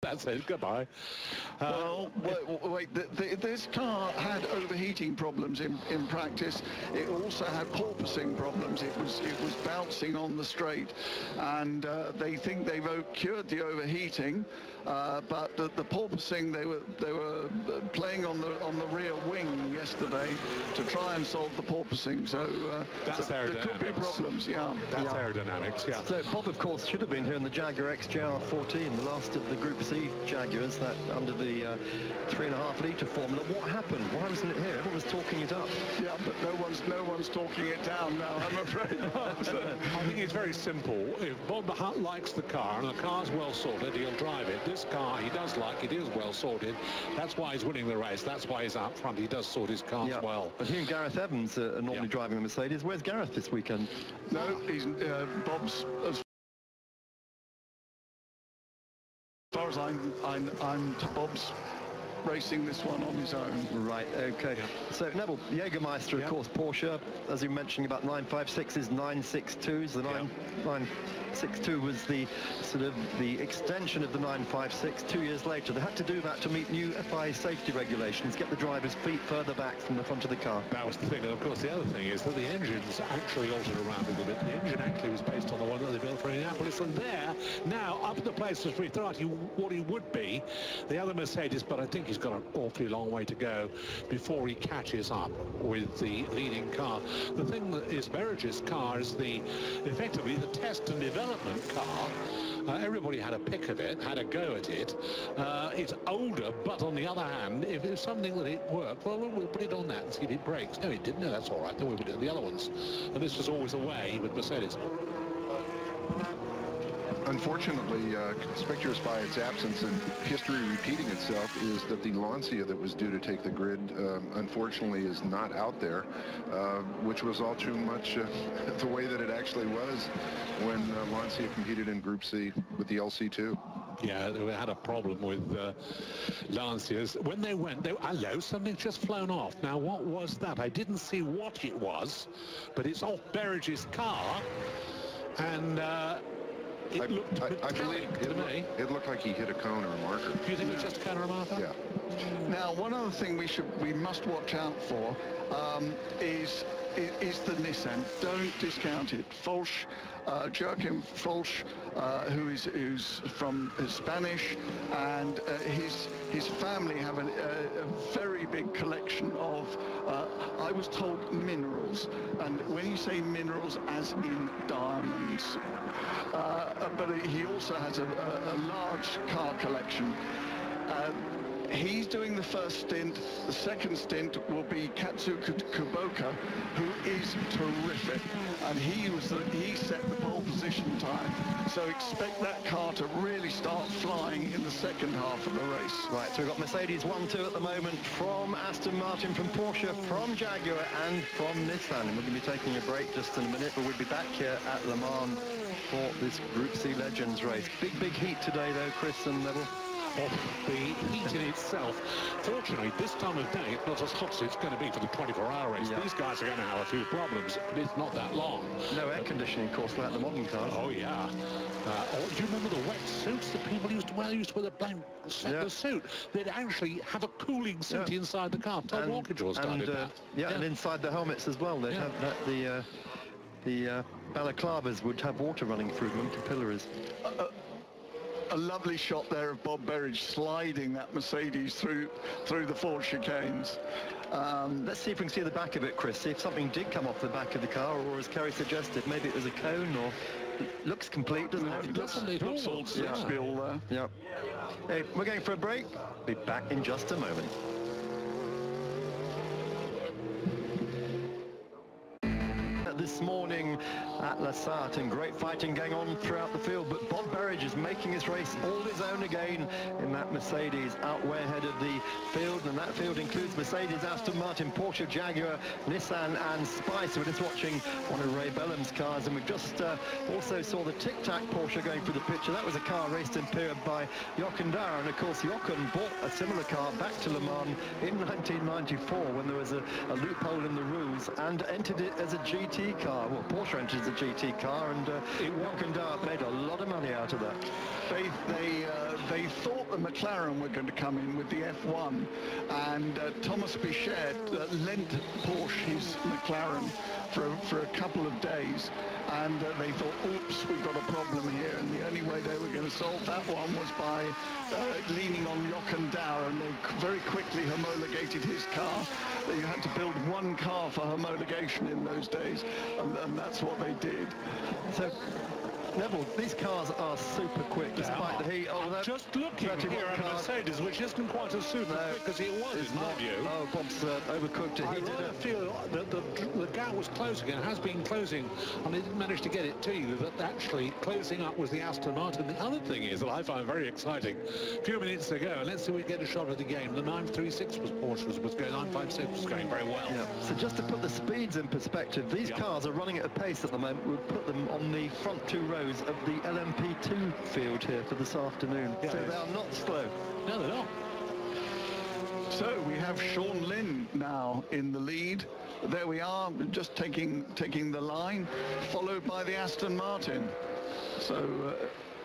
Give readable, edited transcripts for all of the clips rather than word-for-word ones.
That's it. Goodbye. Wait. This car had overheating problems in practice. It also had porpoising problems. It was bouncing on the straight, and they think they've cured the overheating, but the porpoising, they were playing on the rear wing yesterday to try and solve the porpoising. So that's there could be problems. Yeah, that's aerodynamics. Yeah. So Bob, of course, should have been here in the Jaguar XJR14, the last of the Group C Jaguars, that under the 3.5 litre formula. What happened? Why wasn't it here? Everyone was talking it up. Yeah, but no one's talking it down now, I'm afraid. I think it's very simple. If Bob likes the car and the car's well sorted, he'll drive it. This car he does like, it is well sorted. That's why he's winning the race. That's why he's out front. He does sort his cars well. But he and Gareth Evans are normally driving the Mercedes. Where's Gareth this weekend? No, he's Bob's. As far as I'm Bob's racing this one on his own. Right, okay. Yeah. So Neville, Jägermeister, of course, Porsche, as you mentioned, about 956s, 962s. The 962 was the sort of the extension of the 956 2 years later. They had to do that to meet new FIA safety regulations, get the driver's feet further back from the front of the car. That was the thing, and of course the other thing is that the engine's actually altered around a little bit. The engine actually was based on the one that they built for Indianapolis, and there, now, up at the places where he thought what he would be, the other Mercedes, but I think he's got an awfully long way to go before he catches up with the leading car. The thing that is Berridge's car is effectively the test and development car. Everybody had a pick of it, had a go at it. It's older, but on the other hand, if it's something that it worked, well, we'll put it on that and see if it breaks. No, it didn't. No, that's all right. Then we'll put it on the other ones. And this was always a way with Mercedes. Unfortunately, conspicuous by its absence and history repeating itself is that the Lancia that was due to take the grid, unfortunately, is not out there, which was all too much the way that it actually was when Lancia competed in Group C with the LC2. Yeah, they had a problem with Lancias. When they went, hello, something's just flown off. Now, what was that? I didn't see what it was, but it's off Berridge's car, and it looked I believe it looked like he hit a cone or a marker. Do you think it was just a cone or a marker? Yeah. Now, one other thing we must watch out for is the Nissan. Don't discount it. Folsch, Joachim Folsch, who's from Spanish, and his family have a very big collection of, I was told, minerals. And when you say minerals, as in diamonds, but he also has a large car collection. He's doing the first stint. The second stint will be Katsuki Kuboka, who is terrific, and he set the pole position time. So expect that car to really start flying in the second half of the race. Right, so we've got Mercedes 1-2 at the moment from Aston Martin, from Porsche, from Jaguar, and from Nissan. And we're going to be taking a break just in a minute, but we'll be back here at Le Mans for this Group C Legends race. Big heat today, though, Chris and Neville. The heat in itself. Fortunately, this time of day, it's not as hot as it's going to be for the 24-hour race. Yeah. These guys are going to have a few problems, but it's not that long. No air conditioning, of course, like the modern cars. Oh, yeah. Do you remember the wet suits that people used to wear? Used to wear the blank suit. They'd actually have a cooling suit inside the car. Todd Walkinger started that. And inside the helmets as well. They'd have that, the balaclavas would have water running through them, capillaries. A lovely shot there of Bob Berridge sliding that Mercedes through the four chicanes. Let's see if we can see the back of it, Chris. See if something did come off the back of the car, or as Kerry suggested, maybe it was a cone, or it looks complete, doesn't it? It looks all still there. Yeah. Hey, we're going for a break. Be back in just a moment. This morning at La Sarthe, and great fighting going on throughout the field, but Bob Berridge is making his race all his own again in that Mercedes out way ahead of the field, and that field includes Mercedes, Aston Martin, Porsche, Jaguar, Nissan and Spicer. We're just watching one of Ray Bellham's cars, and we've just also saw the Tic Tac Porsche going through the picture. That was a car raced in period by Jochen Dar, and of course Jochen bought a similar car back to Le Mans in 1994 when there was a loophole in the rules, and entered it as a GT car. Well, Porsche entered as a GT car, and Jochen Dauer made a lot of money out of that. They thought the McLaren were going to come in with the F1, and Thomas Bichette lent Porsche his McLaren for a couple of days, and they thought, oops, we've got a problem here, and the only way they were going to solve that one was by leaning on Jochen Dauer, and they very quickly homologated his car. You had to build one car for homologation in those days, and that's what they did. So, Neville, these cars are super quick despite the heat. I'm just looking here at a Mercedes, which isn't quite as super quick as it was, in my view. Oh, Bob's overcooked it. I rather feel that the gap was closing and has been closing, and they didn't manage to get it to you, that actually closing up was the Aston Martin. The other thing is that I find very exciting, a few minutes ago, and let's see if we get a shot of the game, the 936 was Porsche was going, 956 was going very well. Yeah. So just to put the speeds in perspective, these cars are running at a pace at the moment. We'll put them on the front two rows of the LMP2 field here for this afternoon. So they are not slow. No, they're not. So we have Sean Lynn now in the lead. There we are, just taking the line, followed by the Aston Martin. So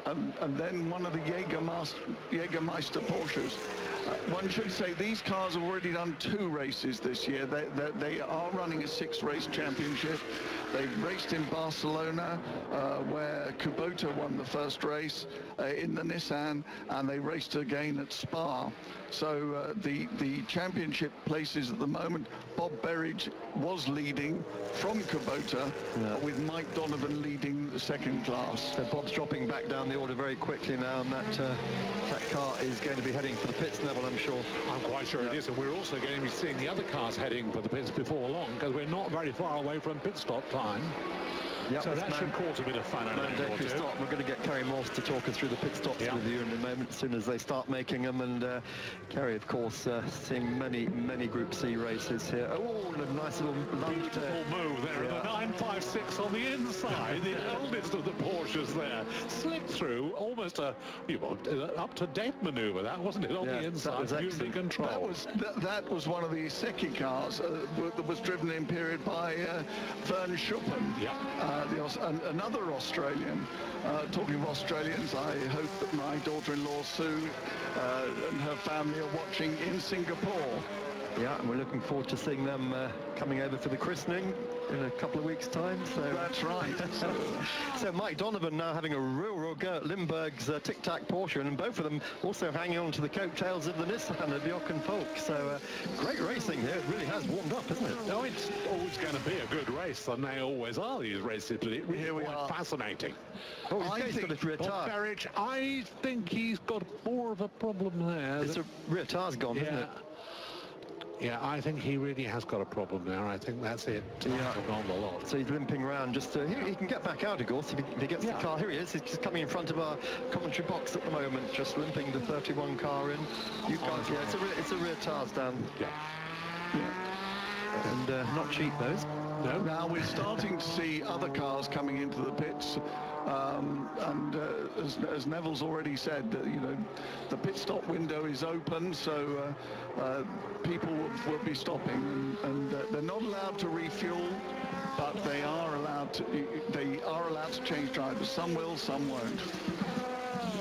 and then one of the Jägermeister Porsches. One should say these cars have already done 2 races this year. They are running a 6-race championship. They've raced in Barcelona, where Kubota won the first race in the Nissan, and they raced again at Spa. So the championship places at the moment, Bob Berridge was leading from Kubota, with Mike Donovan leading the second class. So Bob's dropping back down the order very quickly now, and that car is going to be heading for the pits, Neville, I'm sure. I'm quite sure it is, and we're also going to be seeing the other cars heading for the pits before long, because we're not very far away from pit stop time. Yep, so that should cause a bit of fun. Mandatory stop. We're going to get Kerry Morse to talk us through the pit stops with you in a moment, as soon as they start making them. And Kerry, of course, seeing many Group C races here. Oh, a nice little beautiful move there. The 956 on the inside, the oldest of the Porsches there, slipped through almost a up-to-date manoeuvre. That wasn't it on the inside, beautifully controlled. That was one of the Secchi cars that was driven in period by Vern Schuppen. Another Australian. Talking of Australians, I hope that my daughter-in-law Sue and her family are watching in Singapore. Yeah, and we're looking forward to seeing them coming over for the christening in a couple of weeks' time. So that's right. So Mike Donovan now having a real go at Lindbergh's Tic Tac Porsche, and both of them also hanging on to the coattails of the Nissan of Jochen Falk. So great racing here. It really has warmed up, isn't it? No, it's always going to be a good race, and they always are, these races, but it really is fascinating. Oh, he's got his rear tire. Berridge, I think he's got more of a problem there. It's a rear tire's gone, isn't it? Yeah, I think he really has got a problem there. I think that's it. Gone a lot. So he's limping around. Just he can get back out, of course, if he gets the car. Here he is. He's just coming in front of our commentary box at the moment, just limping the 31 car in. You can't. It's a rear tires down. And not cheap, those. No. Now we're starting to see other cars coming into the pits, and as Neville's already said, the pit stop window is open, so people will be stopping, and they're not allowed to refuel, but they are allowed to change drivers. Some will, some won't.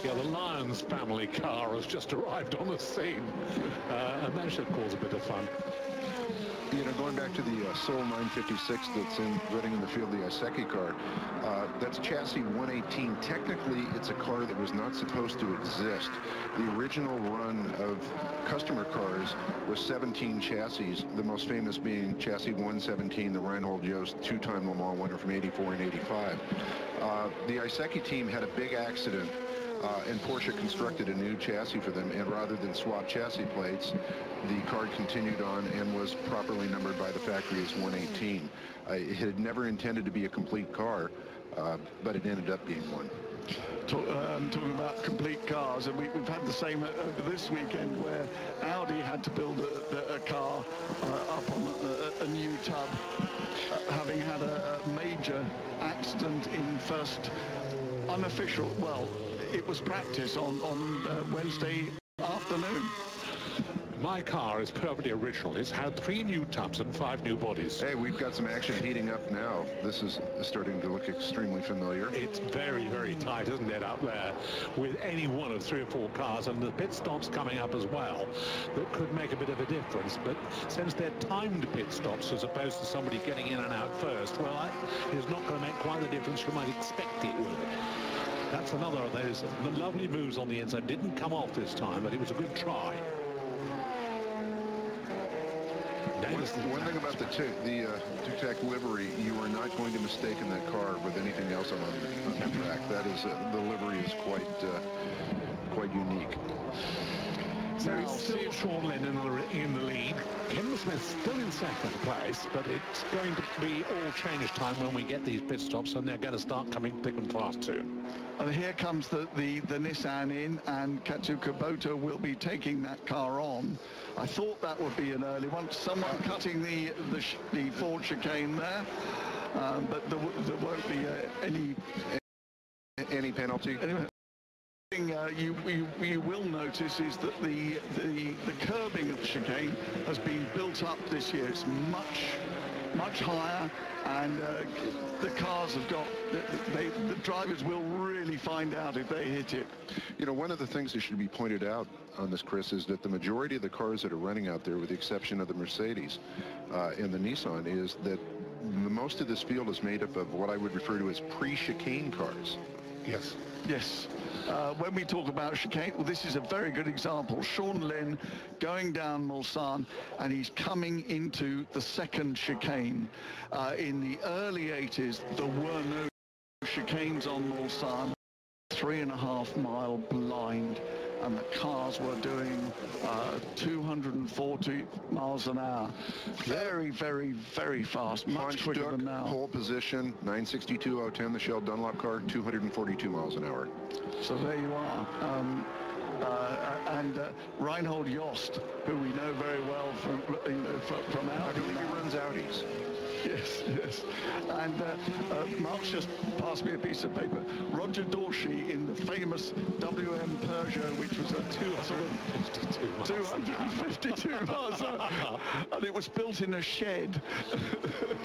Yeah, the Lyons family car has just arrived on the scene, and that should cause a bit of fun. Going back to the Seoul 956 that's running in the field, the Secchi car, that's chassis 118. Technically, it's a car that was not supposed to exist. The original run of customer cars was 17 chassis, the most famous being chassis 117, the Reinhold Jost 2-time Le Mans winner from 84 and 85. The Secchi team had a big accident, and Porsche constructed a new chassis for them, and rather than swap chassis plates, the car continued on and was properly numbered by the factory as 118. It had never intended to be a complete car, but it ended up being one. Talking about complete cars, and we've had the same over this weekend, where Audi had to build a car up on a new tub, having had a major accident in first unofficial, well, it was practice on Wednesday afternoon. My car is perfectly original. It's had 3 new tubs and 5 new bodies. Hey, we've got some action heating up now. This is starting to look extremely familiar. It's very, very tight, isn't it, up there, with any one of 3 or 4 cars, and the pit stops coming up as well that could make a bit of a difference. But since they're timed pit stops as opposed to somebody getting in and out first, well, it's not going to make quite the difference you might expect it will. That's another of those lovely moves on the inside. Didn't come off this time, but it was a good try. One thing about the Tic-Tac livery, you are not going to mistake in that car with anything else on the track. That is, the livery is quite unique. So it's still Sean Lynn in the lead. Kim Smith still in second place, but it's going to be all change time when we get these pit stops, and they're going to start coming thick and fast too. And here comes the Nissan in, and Katsu Kubota will be taking that car on. I thought that would be an early one. Someone cutting the Ford chicane there, but there won't be any penalty. Anyway. You will notice is that the curbing of the chicane has been built up this year. It's much higher, and the cars have got the drivers will really find out if they hit it. You know, one of the things that should be pointed out on this, Chris, is that the majority of the cars that are running out there, with the exception of the Mercedes and the Nissan, is that most of this field is made up of what I would refer to as pre-chicane cars. Yes. Yes. When we talk about chicane, well, this is a very good example. Sean Lynn going down Mulsanne, and he's coming into the second chicane. In the early 80s, there were no chicanes on Mulsanne. 3.5 mile blind, and the cars were doing 240 miles an hour. Very, very, very fast, much quicker than now. Pole position, 962.010, the Shell Dunlop car, 242 miles an hour. So there you are. And Reinhold Jost, who we know very well from Audi. I believe he runs Audis. Yes, yes. And Mark's just passed me a piece of paper. Roger Dorsey in the famous WM Peugeot, which was a 252 miles an hour. And it was built in a shed.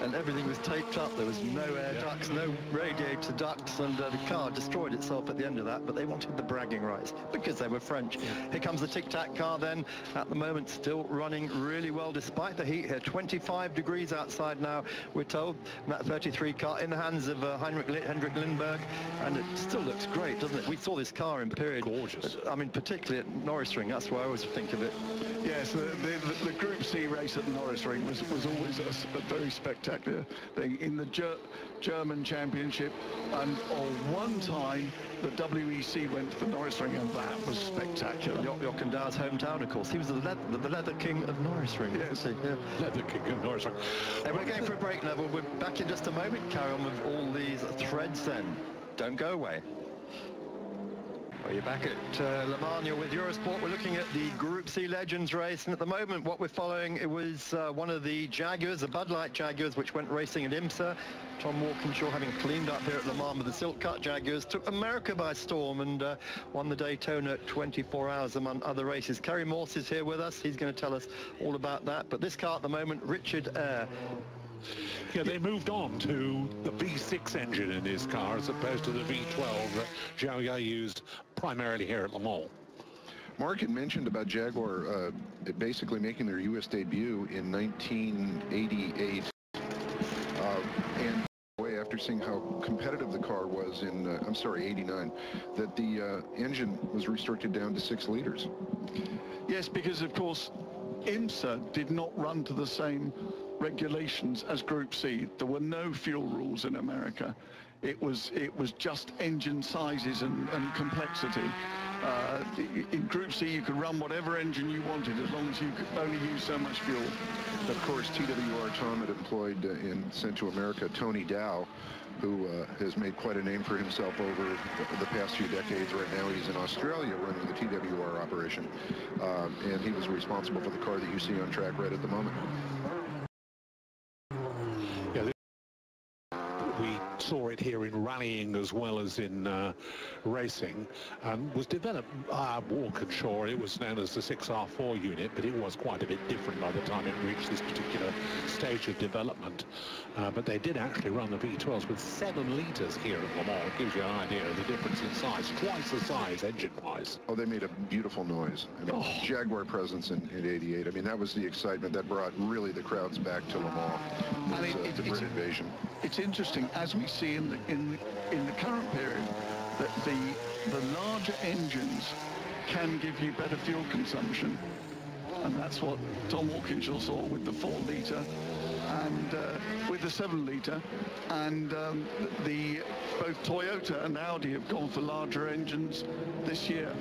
And everything was taped up. There was no air ducts, no radiator ducts, and the car destroyed itself at the end of that. But they wanted the bragging rights because they were French. Here comes the Tic-Tac car then. At the moment, still running really well despite the heat here. 25 degrees outside now, we're told. That 33 car in the hands of Hendrik Lindberg, and it still looks great, doesn't it? We saw this car in period. Gorgeous. I mean, particularly at Norris Ring. That's why I always think of it. Yes, the Group C race at Norris Ring was always a very spectacular thing. In the German Championship, and one time the WEC went to the Norris Ring, and that was spectacular. Jochen Dow's hometown, of course. He was the leather king of Norris Ring. Yes. Yeah. Leather king of Norris Ring. And we're going for a break level. We're back in just a moment. Carry on with all these threads then. Don't go away. Well, you're back at Le Mans. You're with Eurosport. We're looking at the Group C Legends race, and at the moment what we're following, it was one of the Jaguars, the Bud Light Jaguars, which went racing at IMSA. Tom Walkinshaw, having cleaned up here at Le Mans with the Silk Cut Jaguars, took America by storm and won the Daytona 24 hours among other races. Kerry Morse is here with us. He's going to tell us all about that. But this car at the moment, Richard Eyre. Yeah, they moved on to the V6 engine in his car as opposed to the V12 that Jaguar used primarily here at Le Mans. Mark had mentioned about Jaguar basically making their U.S. debut in 1988. And after seeing how competitive the car was in, 89, that the engine was restricted down to 6 liters. Yes, because of course IMSA did not run to the same regulations as Group C. There were no fuel rules in America. It was just engine sizes and complexity. In Group C, you could run whatever engine you wanted as long as you could only use so much fuel. Of course, TWR Tom had employed and sent to America Tony Dow, who has made quite a name for himself over the past few decades. Right now he's in Australia running the TWR operation, and he was responsible for the car that you see on track right at the moment. Yeah, we saw it here in Raleigh. rallying as well as in racing, and was developed Walkinshaw. It was known as the 6R4 unit, but it was quite a bit different by the time it reached this particular stage of development. But they did actually run the V12s with 7 litres here at Le Mans. It gives you an idea of the difference in size, twice the size engine-wise. Oh, they made a beautiful noise. I mean, Jaguar presence in '88. I mean, that was the excitement that brought really the crowds back to Le Mans. I mean, the Brit invasion. It's interesting, as we see in the current period, that the larger engines can give you better fuel consumption, and that's what Tom Walkinshaw saw with the 4 litre and with the 7 litre, and both Toyota and Audi have gone for larger engines this year.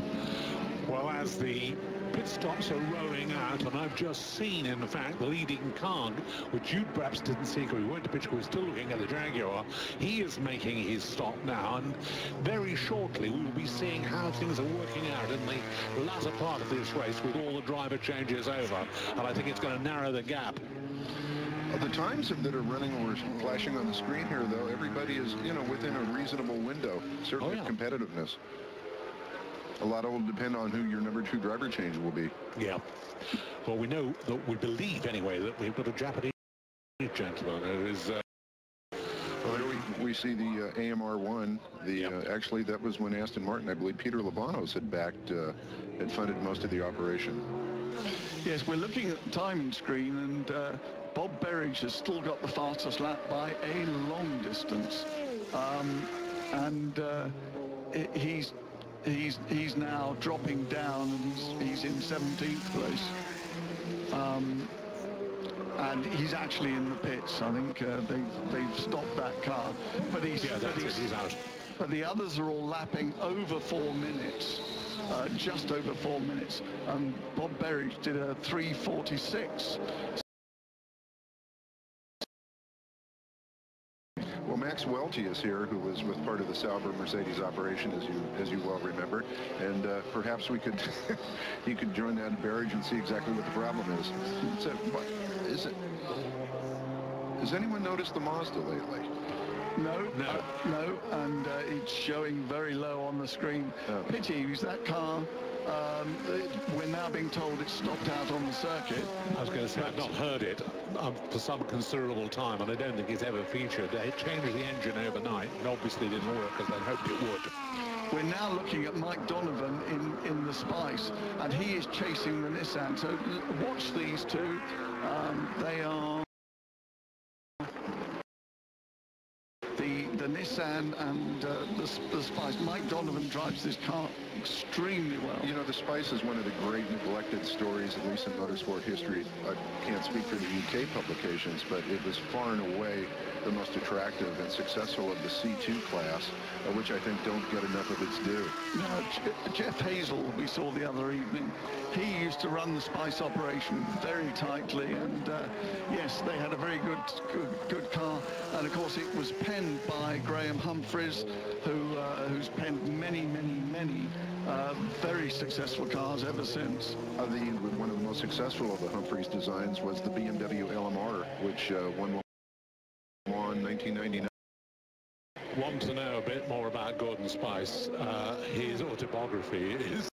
Well, as the pit stops are rolling out, and I've just seen, in fact, the leading car, which you perhaps didn't see because we weren't to pitch, we were still looking at the Jaguar. He is making his stop now, and very shortly we will be seeing how things are working out in the latter part of this race with all the driver changes over, and I think it's going to narrow the gap. The times that are running or flashing on the screen here, though, everybody is, you know, within a reasonable window, certainly of competitiveness. A lot will depend on who your number 2 driver change will be. Yeah. Well, we know that, we believe anyway, that we've got a Japanese gentleman who is... we see the AMR1. Actually, that was when Aston Martin, I believe Peter Libanos had backed, had funded most of the operation. Yes, we're looking at the timing screen, and Bob Berridge has still got the fastest lap by a long distance, and he's now dropping down, and he's in 17th place, and he's actually in the pits. I think they've stopped that car, but he's out. But the others are all lapping over 4 minutes. Just over 4 minutes, and Bob Berridge did a 3:46. Well, Max Welty is here, who was with part of the Sauber Mercedes operation, as you well remember, and perhaps we could he could join that Berridge and see exactly what the problem is. So, has anyone noticed the Mazda lately? No, and it's showing very low on the screen. Pity, because that car, we're now being told it's stopped out on the circuit. I was going to say, I've not heard it for some considerable time, and I don't think it's ever featured. They changed the engine overnight, and obviously didn't work as they hoped it would. We're now looking at Mike Donovan in the Spice, and he is chasing the Nissan. So watch these two. They are... The Nissan and the Spice. Mike Donovan drives this car extremely well. You know, the Spice is one of the great neglected stories, at least in motorsport history. I can't speak for the UK publications, but it was far and away the most attractive and successful of the C2 class, which I think don't get enough of its due. No, Jeff Hazel, we saw the other evening, he used to run the Spice operation very tightly, and yes, they had a very good car, and of course it was penned by Graham Humphreys, who's penned many very successful cars ever since. One of the most successful of the Humphreys designs was the BMW LMR, which won 1999. Want to know a bit more about Gordon Spice? His autobiography is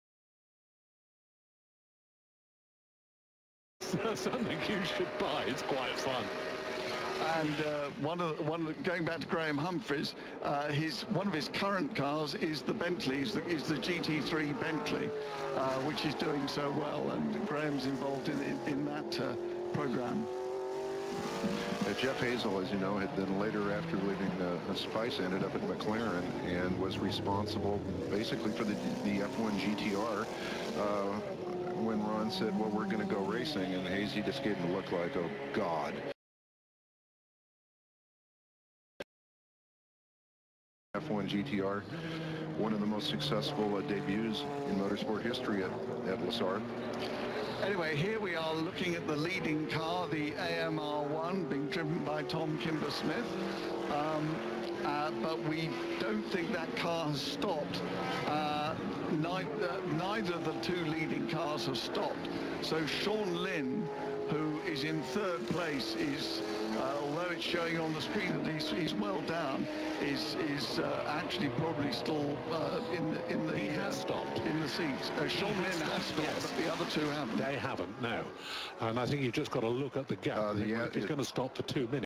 something you should buy. It's quite fun. And going back to Graham Humphreys, one of his current cars is the Bentley, is the GT3 Bentley, which is doing so well, and Graham's involved in that program. Jeff Hazel, as you know, had then later, after leaving Spice, ended up at McLaren and was responsible basically for the F1 GTR when Ron said, well, we're going to go racing, and Hazy just gave him a look like, oh, God. F1 GTR, one of the most successful debuts in motorsport history at Le Sarthe. Anyway, here we are looking at the leading car, the AMR1, being driven by Tom Kimber-Smith. But we don't think that car has stopped. Neither of the two leading cars have stopped. So Sean Lynn, who is in third place, is although it's showing on the screen that he's well down, is actually probably still in the He has stopped in the seats. Sean Lynn has stopped, yes. but the other two haven't. They haven't, no. And I think you've just got to look at the gap. He's going to stop for 2 minutes.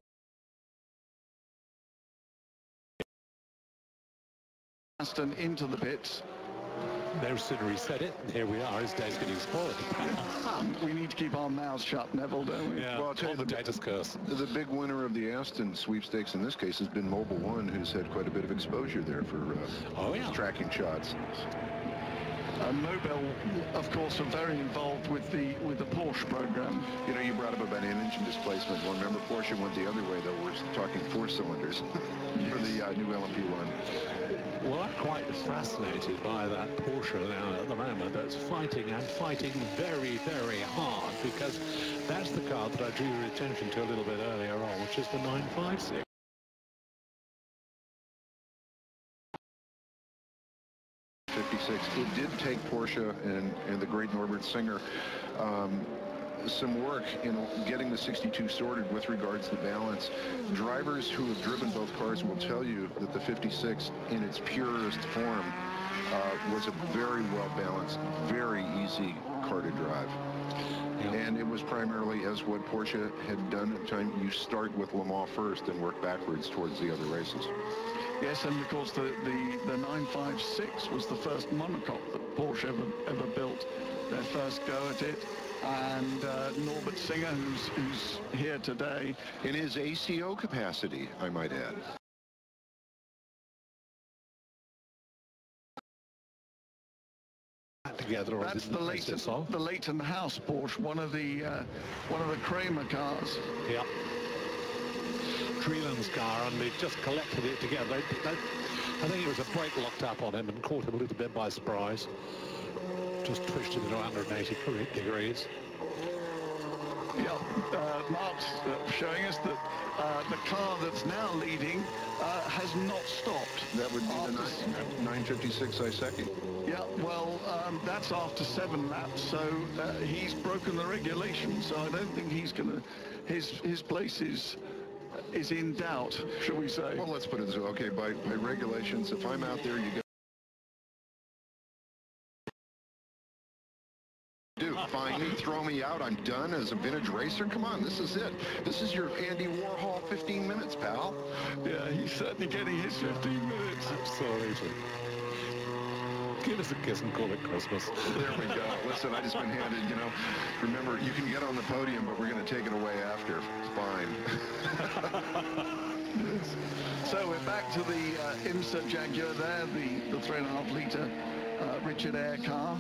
Aston into the pits. No sooner he said it, and here we are. His day's getting spoiled. We need to keep our mouths shut, Neville, don't we? Yeah, well, I'll tell you, the data's curse. The big winner of the Aston sweepstakes in this case has been Mobil 1, who's had quite a bit of exposure there for tracking shots. Mobil, of course, are very involved with the Porsche program. You know, you brought up about an engine displacement. Well, remember, Porsche went the other way, though. We're talking 4 cylinders for the new LMP1. Well, I'm quite fascinated by that Porsche now at the moment that's fighting and fighting very, very hard, because that's the car that I drew your attention to a little bit earlier on, which is the 956. It did take Porsche and the great Norbert Singer some work in getting the 62 sorted with regards to balance. Drivers who have driven both cars will tell you that the 56 in its purest form was a very well balanced, very easy car to drive. Yep. And it was primarily as what Porsche had done at the time. You start with Le Mans first and work backwards towards the other races. Yes, and of course the 956 was the first monocoque that Porsche ever built. Their first go at it. And Norbert Singer, who's here today. In his ACO capacity, I might add. Together, that's the Leighton House Porsche, one of the Kramer cars. Yep. Treeland's car, and they just collected it together. I think it was a brake locked up on him and caught him a little bit by surprise. Just twisted it 180 degrees. Yeah, Mark's showing us that the car that's now leading has not stopped. That would be the 956 I second. Yeah, well, that's after 7 laps, so he's broken the regulations. So I don't think he's going to. His place is in doubt, shall we say? Well, let's put it this way. Okay, by regulations, if I'm out there, you get. Fine me, throw me out, I'm done as a vintage racer. Come on, this is it. This is your Andy Warhol 15 minutes, pal. Yeah, he's certainly getting his 15 minutes. Absolutely. Give us a kiss and call it Christmas. There we go. Listen, I just been handed, remember, you can get on the podium, but we're going to take it away after. Fine. So we're back to the IMSA Jaguar there, the 3.5-litre Richard Air car.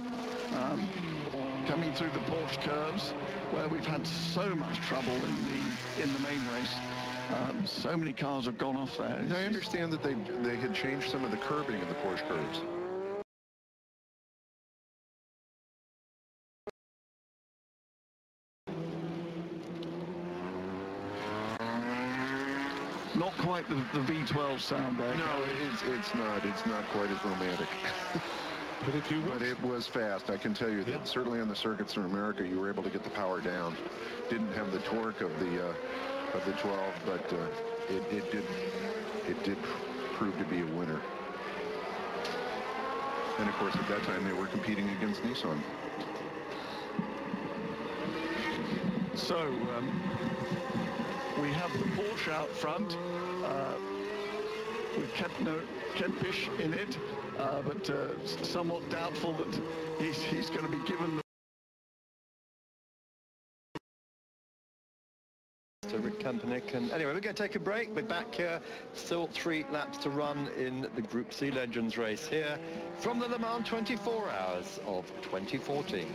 Coming through the Porsche curves, where we've had so much trouble in the main race. So many cars have gone off there. I understand that they had changed some of the curbing in the Porsche curves. Not quite the V12 sound there. No, it's not. It's not quite as romantic. But it was fast. I can tell you that certainly on the circuits in America, you were able to get the power down. Didn't have the torque of the 12, but it did prove to be a winner. And of course, at that time, they were competing against Nissan. So we have the Porsche out front with Kempish in it. But somewhat doubtful that he's going to be given to Rick Kampanik. And anyway, we're going to take a break. We're back here. Still 3 laps to run in the Group C Legends race here from the Le Mans 24 Hours of 2014.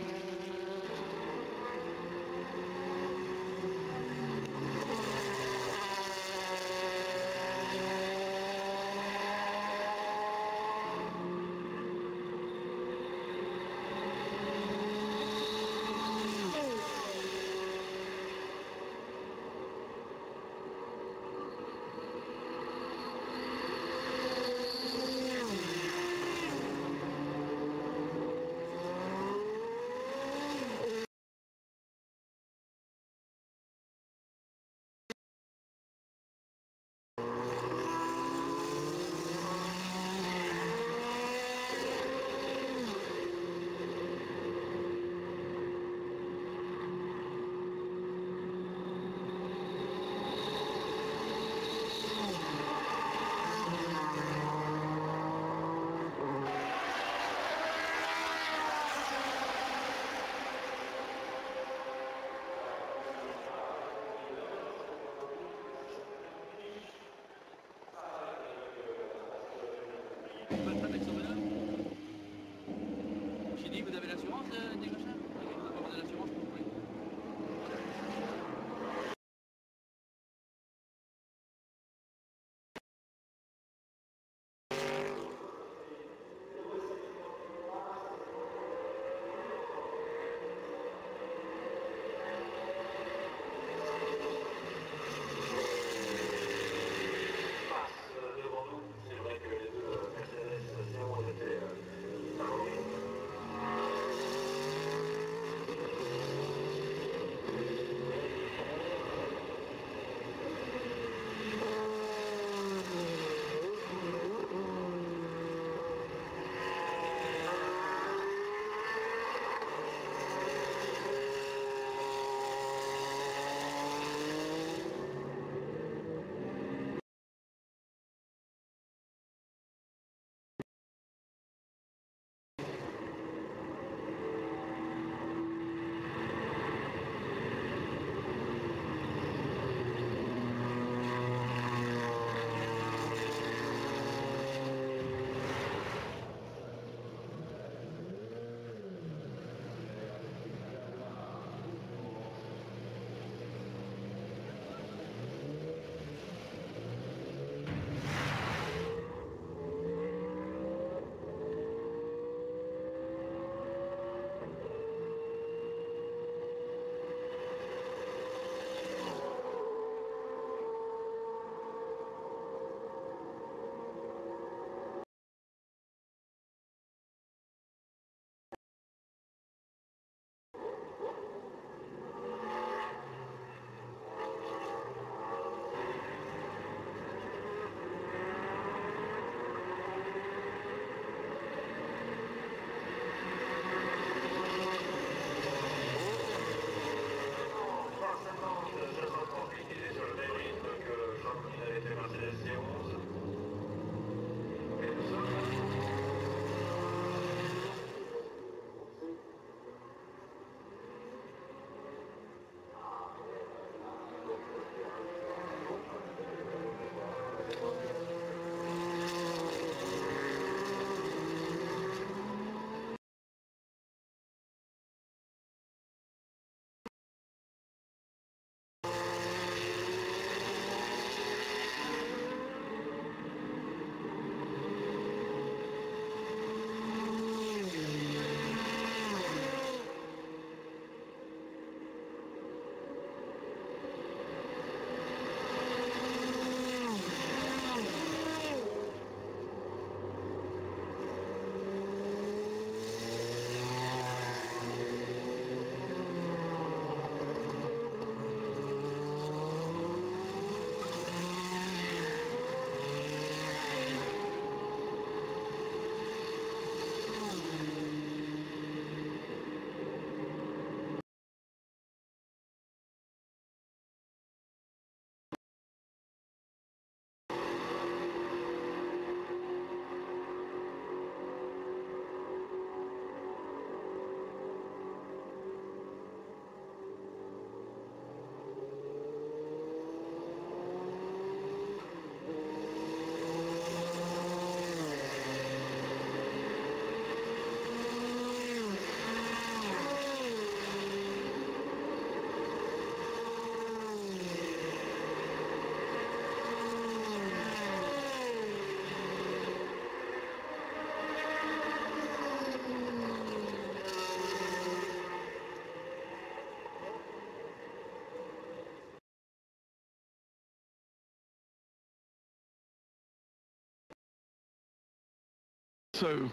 So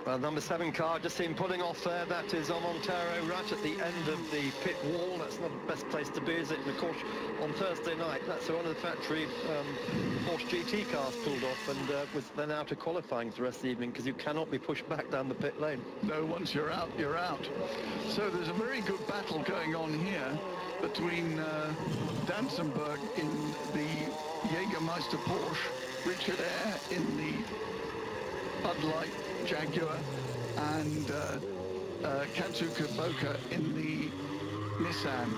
number 7 car, just seen pulling off there. That is Montero right at the end of the pit wall. That's not the best place to be, is it? And of course, on Thursday night, that's one of the factory Porsche GT cars pulled off and was then out of qualifying for the rest of the evening because you cannot be pushed back down the pit lane. no, once you're out, you're out. So there's a very good battle going on here between Dansenberg in the Jägermeister Porsche, Richard Eyre in the Bud Light Jaguar, and Katsuka Boka in the Nissan.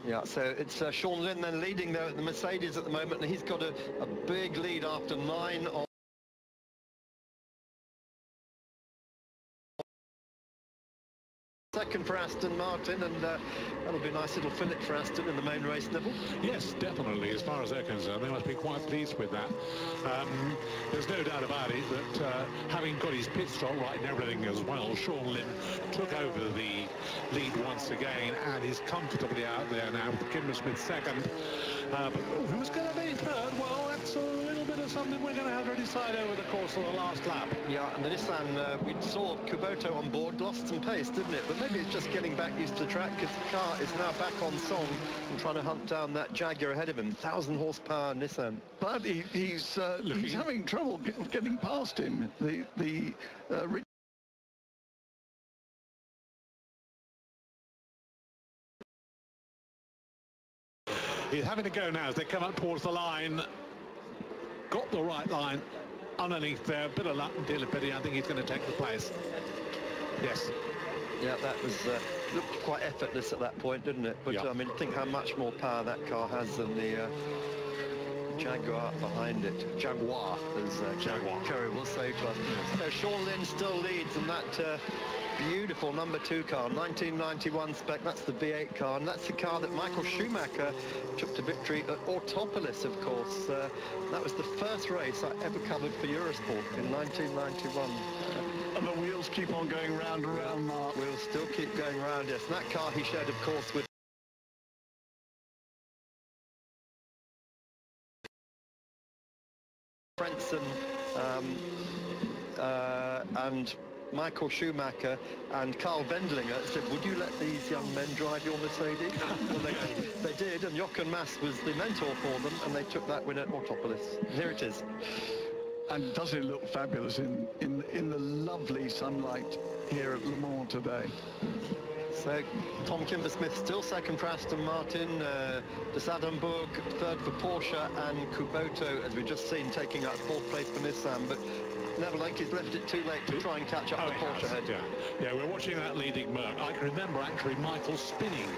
Yeah, so it's Sean Lynn then leading there at the Mercedes at the moment, and he's got a big lead after 9 on second for Aston Martin, and that'll be a nice little fillip for Aston in the main race, Neville. Yes, definitely. As far as they're concerned, they must be quite pleased with that. There's no doubt about it that having got his pit stop right and everything as well, Sean Lynn took over the lead once again and is comfortably out there now with Kimber Smith second. But who's going to be third? Well, that's a little bit of something we're going to have to decide over the course of the last lap. Yeah, and the Nissan, we saw Kubota on board, lost some pace, didn't it? But maybe it's just getting back used to the track because the car is now back on song and trying to hunt down that Jaguar ahead of him. 1,000 horsepower Nissan. But he's having trouble getting past him. He's having to go now as they come up towards the line. Got the right line underneath there. A bit of luck and deal of pity. I think he's going to take the place. Yes. Yeah, that was looked quite effortless at that point, didn't it? But yeah. I mean, think how much more power that car has than the Jaguar behind it. Jaguar, as Kerry will say to us. So Sean Lynn still leads in that beautiful number 2 car, 1991 spec. That's the V8 car, and that's the car that Michael Schumacher took to victory at Autopolis, of course. That was the first race I ever covered for Eurosport in 1991. And the wheels keep on going round and round, Mark. Wheels still keep going round, yes. And that car he shared, of course, with Frentzen and Michael Schumacher and Carl Wendlinger said, would you let these young men drive your Mercedes? Well, they did, and Jochen Mass was the mentor for them, and they took that win at Autopolis. Here it is. And does it look fabulous in the lovely sunlight here at Le Mans today? So Tom Kimber-Smith still second for Aston Martin, de Sadenburg third for Porsche, and Kubota, as we've just seen, taking up 4th place for Nissan. But never like he's left it too late to try and catch up the Porsche ahead. Yeah, we're watching that leading Merc. I can remember actually Michael spinning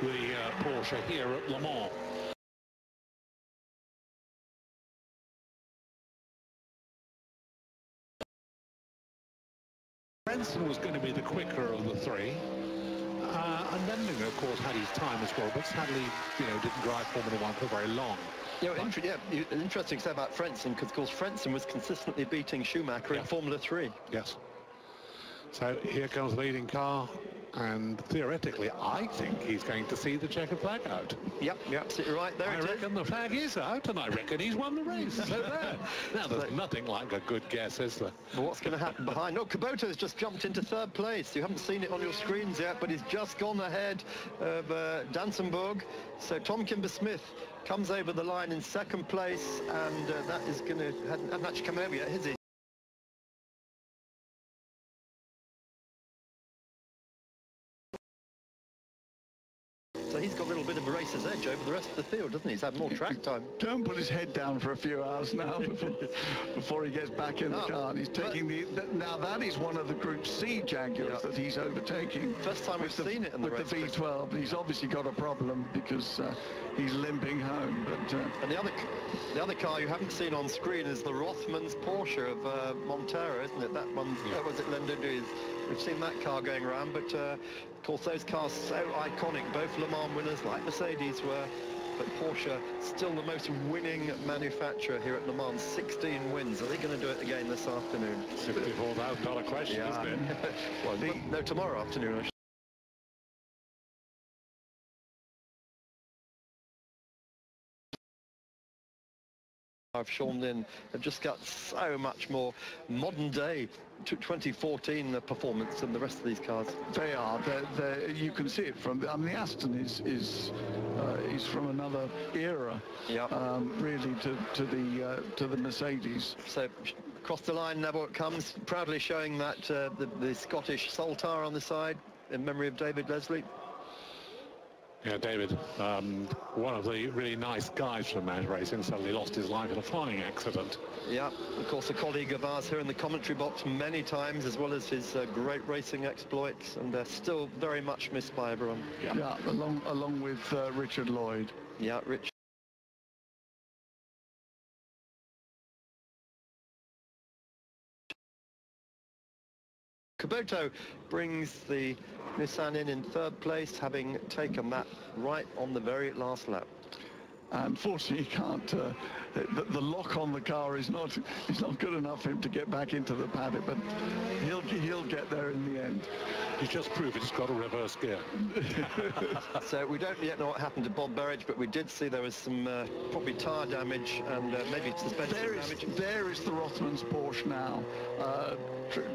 the Porsche here at Le Mans. Frentzen was going to be the quicker of the 3. And then, of course, had his time as well, but sadly, didn't drive Formula 1 for very long. Interesting to say about Frentzen, because, of course, Frentzen was consistently beating Schumacher in Formula 3. Yes. So here comes the leading car, and theoretically, I think he's going to see the checkered flag out. Yep, you're absolutely right. There it is. I reckon the flag is out, and I reckon he's won the race. So there. Now, there's nothing like a good guess, is there? But what's going to happen behind? No, Kubota has just jumped into 3rd place. You haven't seen it on your screens yet, but he's just gone ahead of Dansenberg. So Tom Kimber-Smith comes over the line in 2nd place, and that is going to... hasn't actually come over yet, has he? So he's got a little bit of a racer's edge over the rest of the field, doesn't he? He's had more track time. Don't put his head down for a few hours now before he gets back in the car. And he's taking now that is one of the Group C Jaguars that he's overtaking. First time we've seen it in the race. With the V12. He's obviously got a problem because he's limping home. But and the other car you haven't seen on screen is the Rothmans Porsche of Montero, isn't it? That one, was it Lendoudou's? We've seen that car going around, but of course those cars so iconic, both Le Mans winners like Mercedes were, but Porsche still the most winning manufacturer here at Le Mans, 16 wins. Are they going to do it again this afternoon? $54,000 question, isn't it? Well, no, tomorrow afternoon. I've shown in, have just got so much more modern day 2014 performance than the rest of these cars. They are. You can see it from. I mean, the Aston is from another era. Yep. Really, to the Mercedes. So across the line, Neville comes, proudly showing that the Scottish Saltire on the side in memory of David Leslie. Yeah, David, one of the really nice guys from Mad Racing, suddenly lost his life in a flying accident. Yeah, of course, a colleague of ours here in the commentary box many times, as well as his great racing exploits, and still very much missed by everyone. Yeah, along with Richard Lloyd. Yeah, Rich. Kubota brings the Nissan in third place, having taken that right on the very last lap. Unfortunately, he can't. The lock on the car is not good enough for him to get back into the paddock, but he'll get there in the end. He's just proved it's got a reverse gear. So we don't yet know what happened to Bob Berridge, but we did see there was some probably tyre damage and maybe suspension damage. There is the Rothmans Porsche now,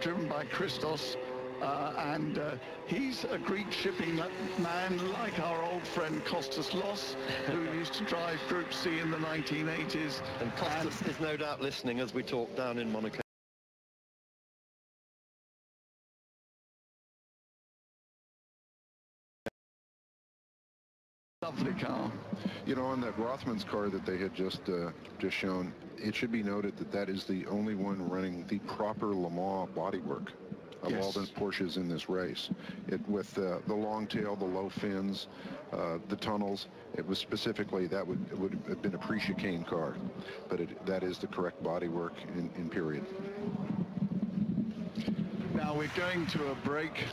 driven by Christos. And he's a Greek shipping man like our old friend Kostas Loss, who used to drive Group C in the 1980s. And Kostas is no doubt listening as we talk down in Monaco. Lovely car. You know, on that Rothmans car that they had just shown, it should be noted that that is the only one running the proper Le Mans bodywork of all the Porsches in this race. With the long tail, the low fins, the tunnels, it was specifically, that would have been a pre-chicane car, but that is the correct bodywork in period. Now we're going to a break.